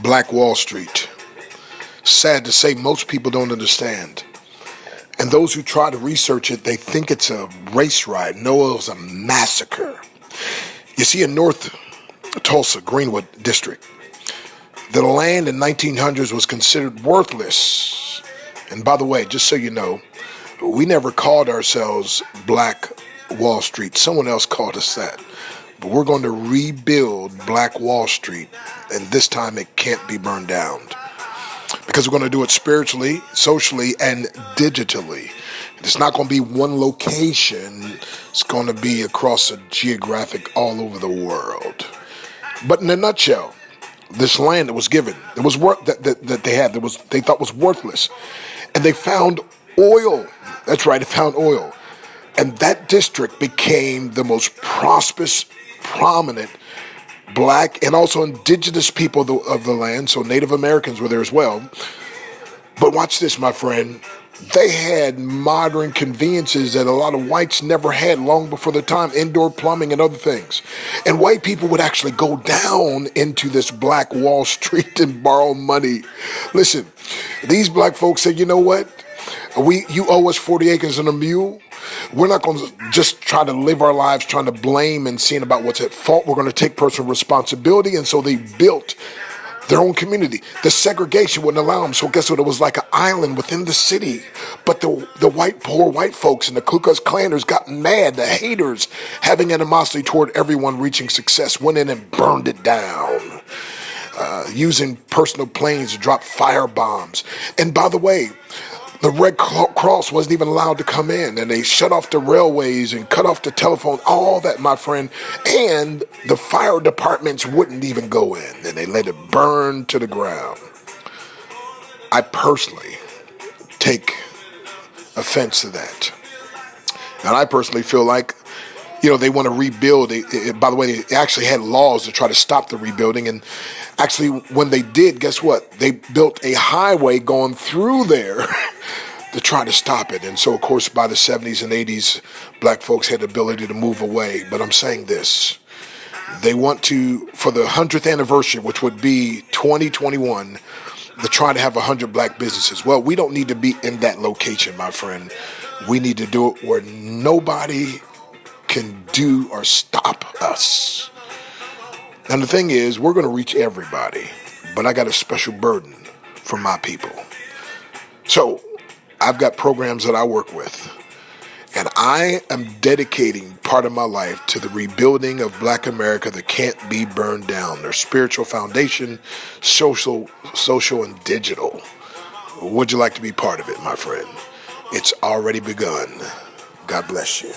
Black Wall Street. Sad to say, most people don't understand. And those who try to research it, they think it's a race riot. No, it was a massacre. You see, in North Tulsa, Greenwood District, the land in 1900s was considered worthless. And by the way, just so you know, we never called ourselves Black Wall Street. Someone else called us that. But we're going to rebuild Black Wall Street, and this time it can't be burned down. Because we're going to do it spiritually, socially, and digitally. It's not going to be one location. It's going to be across a geographic all over the world. But in a nutshell, this land that was given, it was that they had, they thought was worthless, and they found oil. That's right, they found oil, and that district became the most prosperous, prominent Black and also indigenous people of the land. So Native Americans were there as well. But watch this, my friend. They had modern conveniences that a lot of whites never had long before their time, indoor plumbing and other things. And white people would actually go down into this Black Wall Street and borrow money. Listen, these black folks said, you know what? You owe us 40 acres and a mule. We're not going to just try to live our lives trying to blame and seeing about what's at fault. We're going to take personal responsibility. And so they built their own community. The segregation wouldn't allow them. So guess what? It was like an island within the city. But the poor white folks and the Ku Klux Klanners got mad. The haters, having animosity toward everyone reaching success, went in and burned it down. Using personal planes to drop fire bombs. And by the way, the Red Cross wasn't even allowed to come in, and they shut off the railways and cut off the telephone, all that, my friend. And the fire departments wouldn't even go in, and they let it burn to the ground. I personally take offense to that. And I personally feel like, they want to rebuild. By the way, they actually had laws to try to stop the rebuilding. And actually, when they did, guess what? They built a highway going through there to try to stop it. And so, of course, by the 70s and 80s, black folks had the ability to move away. But I'm saying this. They want to, for the 100th anniversary, which would be 2021, to try to have 100 black businesses. Well, we don't need to be in that location, my friend. We need to do it where nobody can do or stop us. And the thing is, we're going to reach everybody, but I got a special burden for my people. So I've got programs that I work with, and I am dedicating part of my life to the rebuilding of Black America that can't be burned down. Their spiritual foundation, social, and digital. Would you like to be part of it, my friend? It's already begun. God bless you.